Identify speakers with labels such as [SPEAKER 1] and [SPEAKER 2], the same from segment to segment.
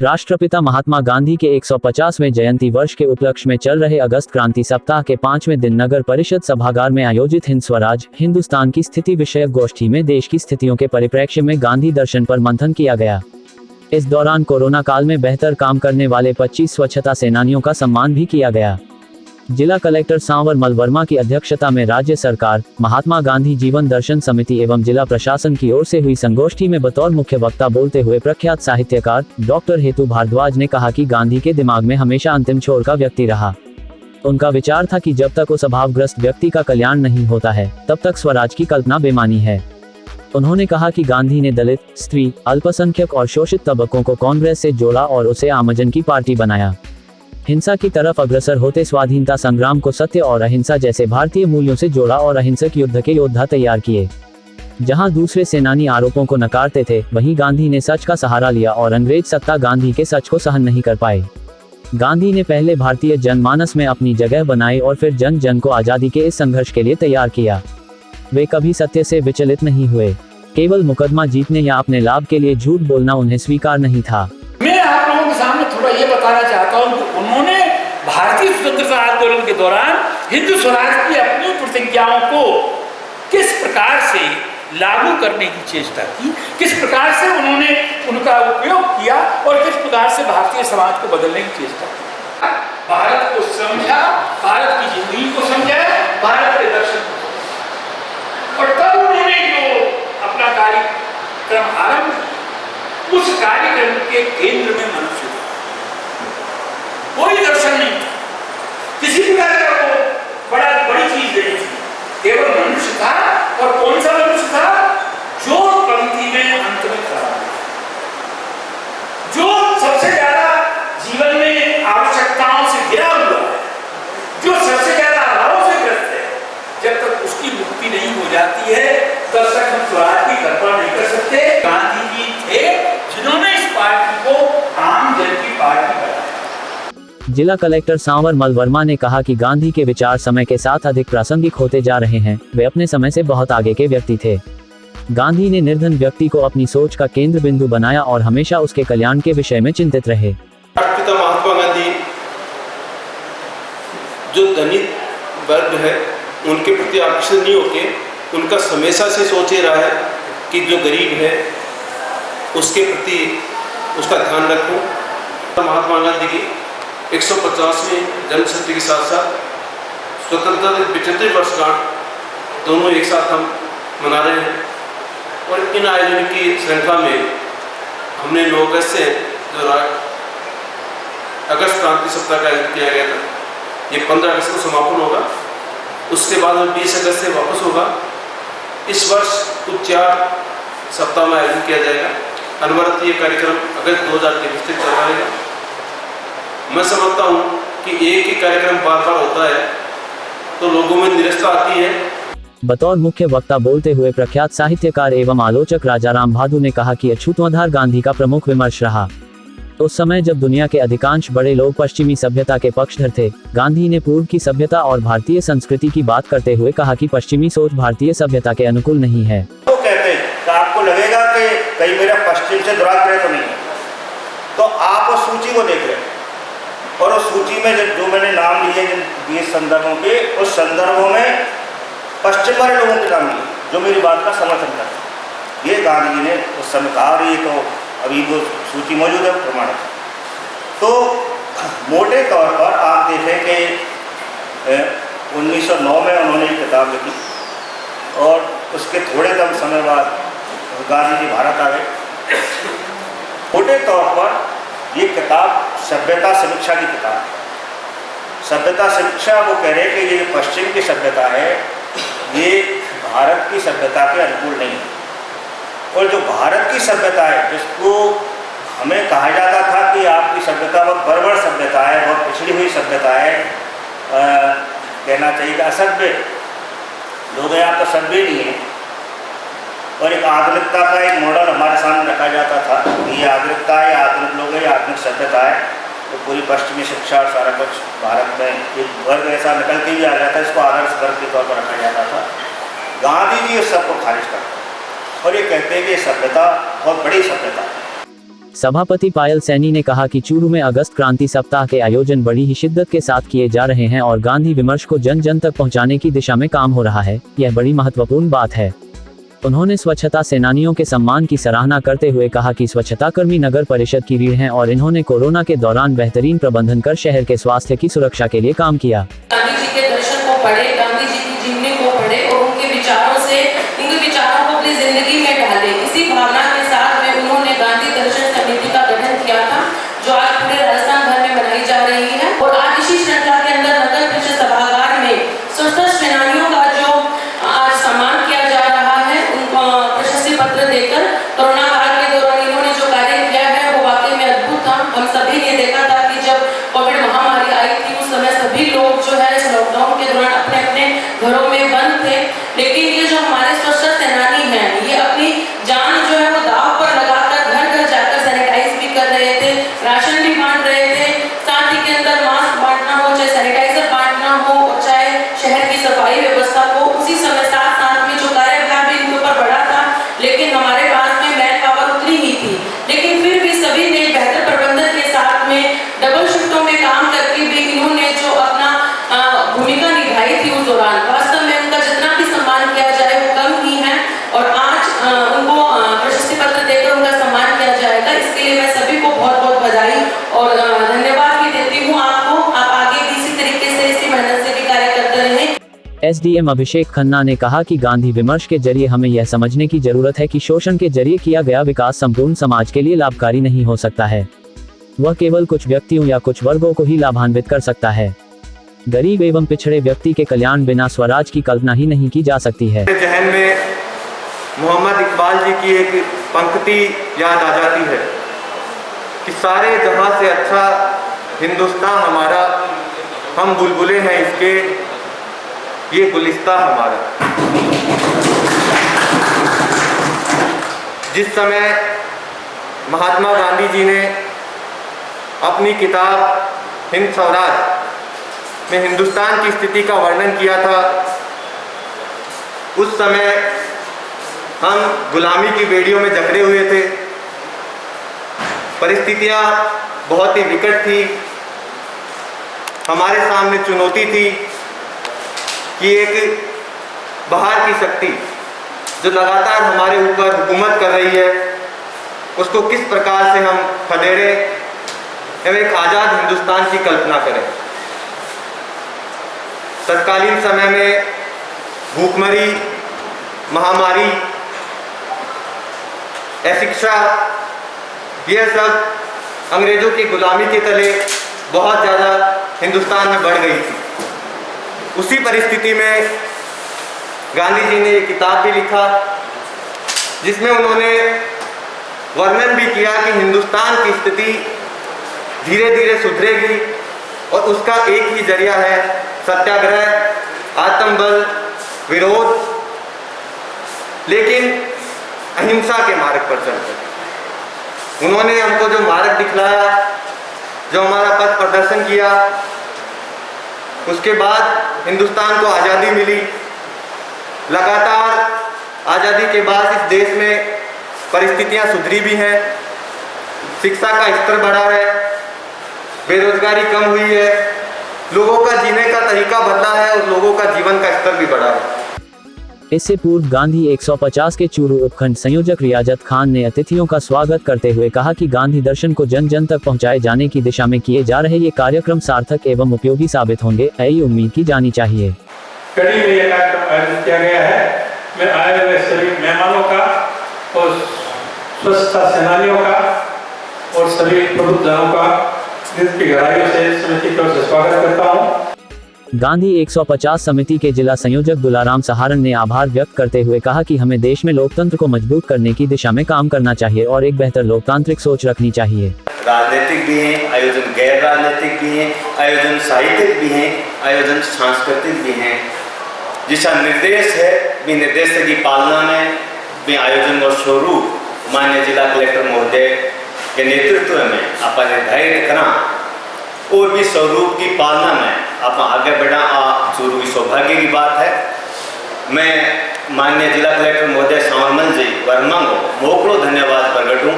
[SPEAKER 1] राष्ट्रपिता महात्मा गांधी के 150वें जयंती वर्ष के उपलक्ष्य में चल रहे अगस्त क्रांति सप्ताह के 5वें दिन नगर परिषद सभागार में आयोजित हिंद स्वराज हिंदुस्तान की स्थिति विषयक गोष्ठी में देश की स्थितियों के परिप्रेक्ष्य में गांधी दर्शन पर मंथन किया गया। इस दौरान कोरोना काल में बेहतर काम करने वाले 25 स्वच्छता सेनानियों का सम्मान भी किया गया। जिला कलेक्टर सांवर मल वर्मा की अध्यक्षता में राज्य सरकार, महात्मा गांधी जीवन दर्शन समिति एवं जिला प्रशासन की ओर से हुई संगोष्ठी में बतौर मुख्य वक्ता बोलते हुए प्रख्यात साहित्यकार डॉक्टर हेतु भारद्वाज ने कहा कि गांधी के दिमाग में हमेशा अंतिम छोर का व्यक्ति रहा। उनका विचार था कि जब तक उस अभावग्रस्त व्यक्ति का कल्याण नहीं होता है, तब तक स्वराज की कल्पना बेमानी है। उन्होंने कहा कि गांधी ने दलित, स्त्री, अल्पसंख्यक और शोषित तबकों को कांग्रेस से जोड़ा और उसे आमजन की पार्टी बनाया। हिंसा की तरफ अग्रसर होते स्वाधीनता संग्राम को सत्य और अहिंसा जैसे भारतीय मूल्यों से जोड़ा और अहिंसक युद्ध के योद्धा तैयार किए। जहां दूसरे सेनानी आरोपों को नकारते थे, वहीं गांधी ने सच का सहारा लिया और अंग्रेज सत्ता गांधी के सच को सहन नहीं कर पाए। गांधी ने पहले भारतीय जनमानस में अपनी जगह बनाई और फिर जन जन को आजादी के इस संघर्ष के लिए तैयार किया। वे कभी सत्य से विचलित नहीं हुए। केवल मुकदमा जीतने या अपने लाभ के लिए झूठ बोलना उन्हें स्वीकार नहीं था।
[SPEAKER 2] मैं आप लोगों के सामने थोड़ा ये बताना चाहता हूँ कि उन्होंने भारतीय स्वतंत्रता आंदोलन के दौरान हिंदू स्वराज की अपनी प्रतिज्ञाओं को किस प्रकार से लागू करने की चेष्टा की, किस प्रकार से उन्होंने उनका उपयोग किया और किस प्रकार से भारतीय समाज को बदलने की चेष्टा की। भारत को समझा, भारत की जिंदगी को समझा, भारत के दर्शन को समझा और तब उन्होंने जो अपना कार्यक्रम आरंभ, उस कार्यक्रम के केंद्र में मनुष्य था। कोई दर्शन नहीं था, किसी प्रकार का वो बड़ी चीज नहीं थी, केवल मनुष्य था। और कौन सा मनुष्य था? जो पंक्ति में अंत में खड़ा है, जो सबसे ज्यादा जीवन में आवश्यकताओं से घिरा हुआ है, जो सबसे ज्यादा अभावों से ग्रस्त है। जब तक उसकी मुक्ति नहीं हो जाती है, तब तक हम स्वराज की कल्पना नहीं कर सकते। गांधी जी थे जिन्होंने इस पार्टी को आम जन की पार्टी बनाया।
[SPEAKER 1] जिला कलेक्टर सांवर मल वर्मा ने कहा कि गांधी के विचार समय के साथ अधिक प्रासंगिक होते जा रहे हैं। वे अपने समय से बहुत आगे के व्यक्ति थे। गांधी ने निर्धन व्यक्ति को अपनी सोच का केंद्र बिंदु बनाया और हमेशा उसके कल्याण के विषय में चिंतित रहे।
[SPEAKER 3] राष्ट्रपिता महात्मा गांधी जो धनी वर्ग है उनके प्रति आकर्षित नहीं होके उनका हमेशा से सोच ही रहा है कि जो गरीब है उसके प्रति उसका ध्यान रखूं। महात्मा गांधी की 150वीं जन्मशती के साथ साथ स्वतंत्रता दिवस 75 वर्षगांठ दोनों एक साथ हम मना रहे हैं। और इन आयोजन की श्रृंखला में हमने 9 अगस्त से जो अगस्त क्रांति सप्ताह का आयोजन किया गया था, ये 15 अगस्त को समापन होगा। उसके बाद 20 अगस्त से वापस होगा। इस वर्ष कुछ 4 सप्ताह में आयोजन किया जाएगा। अनवरत ये कार्यक्रम अगस्त 2023 तक चलता रहेगा। मैं समझता हूँ कि एक ही कार्यक्रम बार बार होता है तो लोगों में निराशा आती है।
[SPEAKER 1] बतौर मुख्य वक्ता बोलते हुए प्रख्यात साहित्यकार एवं आलोचक राजाराम भादु ने कहा कि अछूतोद्धार गांधी का प्रमुख विमर्श रहा। उस समय जब दुनिया के अधिकांश बड़े लोग पश्चिमी सभ्यता के पक्षधर थे, गांधी ने पूर्व की सभ्यता और भारतीय संस्कृति की बात करते हुए कहा कि पश्चिमी सोच भारतीय सभ्यता के अनुकूल नहीं है।
[SPEAKER 4] तो कहते हैं तो आपको लगेगा कि कहीं मेरा पश्चिम से दुराग्रह तो नहीं है, तो आप उस सूची को देख रहे हैं और उस सूची में जो मैंने नाम लिए जिन 20 संदर्भों के, उस संदर्भों में पश्चिम वाले लोगों के नाम लिए जो मेरी बात का समर्थन करते। ये गांधी जी ने उस समय कहा और ये तो अभी वो सूची मौजूद है, प्रमाणित। तो मोटे तौर पर आप देखें कि 1909 में उन्होंने ये किताब लिखी और उसके थोड़े कम समय बाद गांधी जी भारत आ गए। मोटे तौर पर ये किताब सभ्यता समीक्षा की किताब है। सभ्यता समीक्षा वो कह रहे हैं कि ये पश्चिम की सभ्यता है, ये भारत की सभ्यता के अनुकूल नहीं है। और जो भारत की सभ्यता है, जिसको हमें कहा जाता था कि आपकी सभ्यता बहुत बर्बर सभ्यता है, बहुत पिछड़ी हुई सभ्यता है, कहना चाहिए असभ्य लोग हैं, आप तो सभ्य नहीं है। और एक आधुनिकता का एक मॉडल हमारे सामने रखा जाता था, ये आधुनिकता है, आधुनिक लोग है, ये आधुनिक सभ्यता है। तो पूरी पश्चिमी शिक्षा और सारा कुछ भारत में एक वर्ग ऐसा निकल के भी आ जाता है, इसको आदर्श वर्ग के तौर पर रखा जाता था। गांधी जी इस सबको खारिज करते और ये कहते हैं कि सभ्यता बहुत बड़ी सभ्यता है।
[SPEAKER 1] सभापति पायल सैनी ने कहा कि चूरू में अगस्त क्रांति सप्ताह के आयोजन बड़ी ही शिद्दत के साथ किए जा रहे हैं और गांधी विमर्श को जन जन तक पहुंचाने की दिशा में काम हो रहा है। यह बड़ी महत्वपूर्ण बात है। उन्होंने स्वच्छता सेनानियों के सम्मान की सराहना करते हुए कहा कि स्वच्छताकर्मी नगर परिषद की रीढ़ हैं और इन्होंने कोरोना के दौरान बेहतरीन प्रबंधन कर शहर के स्वास्थ्य की सुरक्षा के लिए काम किया।
[SPEAKER 5] गांधी जी के दर्शन को पढ़े, गांधी जी की जीवनी को पढ़े और उनके विचारों को अपनी जिंदगी में डाले। इसी भावना के साथ में उन्होंने गांधी दर्शन समिति का गठन किया था, जो आज पूरे राजस्थान भर में मनाई जा रही है। और आज इसी श्रृंखला के अंदर नगर परिषद सभागार में स्वच्छता सेनानियों का जो आज सम्मान किया जा रहा है, उनको प्रशस्ति पत्र देकर कोरोना काल के दौरान इन्होंने जो कार्य किया है वो वाकई में अद्भुत था। हम सभी ने देखा था कि जब कोविड महामारी आई थी उस समय सभी लोग जो है इस लॉकडाउन के दौरान अपने अपने घरों में बंद थे, लेकिन ये जो हमारे स्वच्छता सेनानी हैं, ये अपनी जान जो है वो दांव पर लगाकर घर घर जाकर सैनिटाइज भी कर रहे थे, राशन भी बांट रहे थे, साथ ही के अंदर मास्क बांटना हो, चाहे सैनिटाइजर बांटना हो, चाहे शहर की सफाई व्यवस्था को। उसी समय साथ साथ में जो कार्यभार भी इनके ऊपर बढ़ा था, लेकिन हमारे पास में मैन पावर उतनी ही थी, लेकिन फिर भी सभी ने बेहतर प्रबंधन के साथ में डबल शिफ्टों में काम करके भी इन्होंने जो अपना भूमिका निभाई थी उस दौरान, वास्तव में उनका जितना भी सम्मान किया जाए वो कम ही है। और आज उनको प्रशस्ति पत्र देकर उनका सम्मान किया जाएगा। इसके लिए मैं सभी को बहुत बहुत बधाई और धन्यवाद भी देती हूँ आपको। आप आगे भी इसी तरीके से इसी मेहनत से भी कार्य करते रहें।
[SPEAKER 1] एसडीएम अभिषेक खन्ना ने कहा कि गांधी विमर्श के जरिए हमें यह समझने की जरूरत है कि शोषण के जरिए किया गया विकास संपूर्ण समाज के लिए लाभकारी नहीं हो सकता है। वह केवल कुछ व्यक्तियों या कुछ वर्गों को ही लाभान्वित कर सकता है। गरीब एवं पिछड़े व्यक्ति के कल्याण बिना स्वराज की कल्पना ही नहीं की जा सकती है।
[SPEAKER 6] जहन में मोहम्मद इकबाल जी की एक पंक्ति याद आ जाती है कि सारे जहां से अच्छा हिंदुस्तान हमारा, हम बुलबुलें हैं इसके, ये गुलिस्तां हमारा। जिस समय महात्मा गांधी जी ने अपनी किताब हिंद स्वराज में हिंदुस्तान की स्थिति का वर्णन किया था, उस समय हम गुलामी की बेड़ियों में जकड़े हुए थे। परिस्थितियां बहुत ही विकट थी। हमारे सामने चुनौती थी कि एक बाहर की शक्ति जो लगातार हमारे ऊपर हुकूमत कर रही है, उसको किस प्रकार से हम खदेड़े एवं एक आज़ाद हिंदुस्तान की कल्पना करें। तत्कालीन समय में भूखमरी, महामारी, अशिक्षा, यह सब अंग्रेजों की गुलामी के तले बहुत ज़्यादा हिंदुस्तान में बढ़ गई थी। उसी परिस्थिति में गांधी जी ने एक किताब भी लिखा जिसमें उन्होंने वर्णन भी किया कि हिंदुस्तान की स्थिति धीरे धीरे सुधरेगी और उसका एक ही जरिया है सत्याग्रह, आत्मबल, विरोध, लेकिन अहिंसा के मार्ग पर चलकर। उन्होंने हमको जो मार्ग दिखलाया, जो हमारा पथ प्रदर्शन किया, उसके बाद हिंदुस्तान को आज़ादी मिली। लगातार आज़ादी के बाद इस देश में परिस्थितियां सुधरी भी हैं, शिक्षा का स्तर बढ़ा है, बेरोजगारी कम हुई है, लोगों का जीने का तरीका बदला है और लोगों का जीवन का स्तर भी बढ़ा है।
[SPEAKER 1] इससे पूर्व गांधी 150 के चूरू उपखंड संयोजक रियाजत खान ने अतिथियों का स्वागत करते हुए कहा कि गांधी दर्शन को जन जन तक पहुंचाए जाने की दिशा में किए जा रहे ये कार्यक्रम सार्थक एवं उपयोगी साबित होंगे, ऐसी उम्मीद की जानी चाहिए।
[SPEAKER 7] कड़ी में यह कार्यक्रम आयोजित किया गया है। मैं आए हुए सभी मेहमानों का और स्वच्छता सेनानियों का और सभी प्रबुद्धजनों का दिल की गहराइयों से समिति की ओर से स्वागत करता हूँ।
[SPEAKER 1] गांधी 150 समिति के जिला संयोजक दुलाराम सहारण ने आभार व्यक्त करते हुए कहा कि हमें देश में लोकतंत्र को मजबूत करने की दिशा में काम करना चाहिए और एक बेहतर लोकतांत्रिक सोच रखनी चाहिए।
[SPEAKER 8] राजनीतिक भी हैं आयोजन, गैर राजनीतिक भी हैं आयोजन, साहित्यिक भी हैं आयोजन, सांस्कृतिक भी हैं। दिशा निर्देश है भी निर्देश की पालना में भी आयोजन और स्वरूप माननीय जिला कलेक्टर महोदय के नेतृत्व में अपन निर्धारित करना और भी स्वरूप की पालना में आप आगे बढ़ा जरूरी सौभाग्य की बात है। मैं माननीय जिला कलेक्टर महोदय श्यामल जी वर्मा को मोकड़ो धन्यवाद प्रकटूँ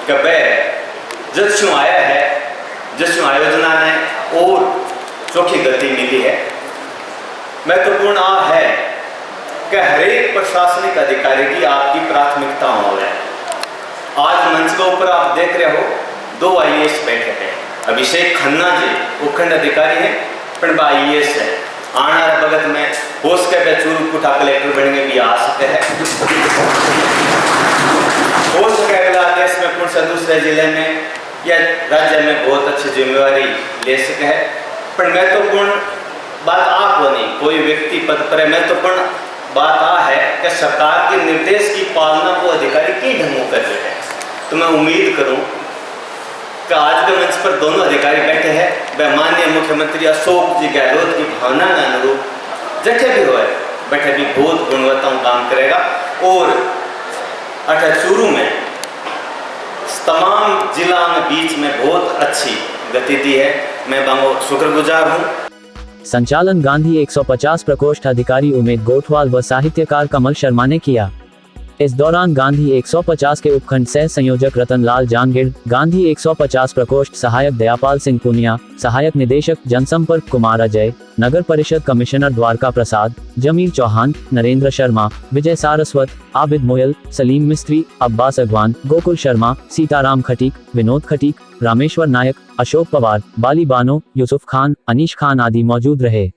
[SPEAKER 8] कि वह जस्यों आया है, जस्यों आयोजना ने और चौखी गति मिली है। महत्वपूर्ण आ है कि हरेक प्रशासनिक अधिकारी की आपकी प्राथमिकता हो है। आज मंच के ऊपर आप देख रहे हो 2 IAS बैठे हैं। अभिषेक खन्ना जी उपखंड अधिकारी हैं, पर IAS है। आना भगत में हो सके चूरू कुठा कलेक्टर बनेंगे भी आ सके है, हो सके अगला आदेश में कौन सा दूसरे जिले में या राज्य में बहुत अच्छी जिम्मेवारी ले सके है। पर महत्वपूर्ण बात आपको नहीं, कोई व्यक्ति पद पर है, महत्वपूर्ण बात आ है कि सरकार के निर्देश की पालना को अधिकारी की ढंगों कर रहे हैं। तो मैं उम्मीद करूं कि आज के मंच पर दोनों अधिकारी बैठे हैं, वह माननीय मुख्यमंत्री अशोक जी गहलोत की भावना के अनुरूप जैसे भी होए बैठे भी बहुत गुणवत्ता काम करेगा और अठा चूरू में तमाम जिला में बीच में बहुत अच्छी गति दी है। मैं बहुत शुक्रगुजार हूँ।
[SPEAKER 1] संचालन गांधी 150 प्रकोष्ठ अधिकारी उमेद गोठवाल व साहित्यकार कमल शर्मा ने किया। इस दौरान गांधी 150 के उपखंड सह संयोजक रतन लाल जानगिड़, गांधी 150 प्रकोष्ठ सहायक दयापाल सिंह पुनिया, सहायक निदेशक जनसंपर्क कुमार अजय, नगर परिषद कमिश्नर द्वारका प्रसाद, जमीर चौहान, नरेंद्र शर्मा, विजय सारस्वत, आबिद मोयल, सलीम मिस्त्री, अब्बास अगवान, गोकुल शर्मा, सीताराम खटीक, विनोद खटीक, रामेश्वर नायक, अशोक पवार, बाली बानो, यूसुफ खान, अनीश खान आदि मौजूद रहे।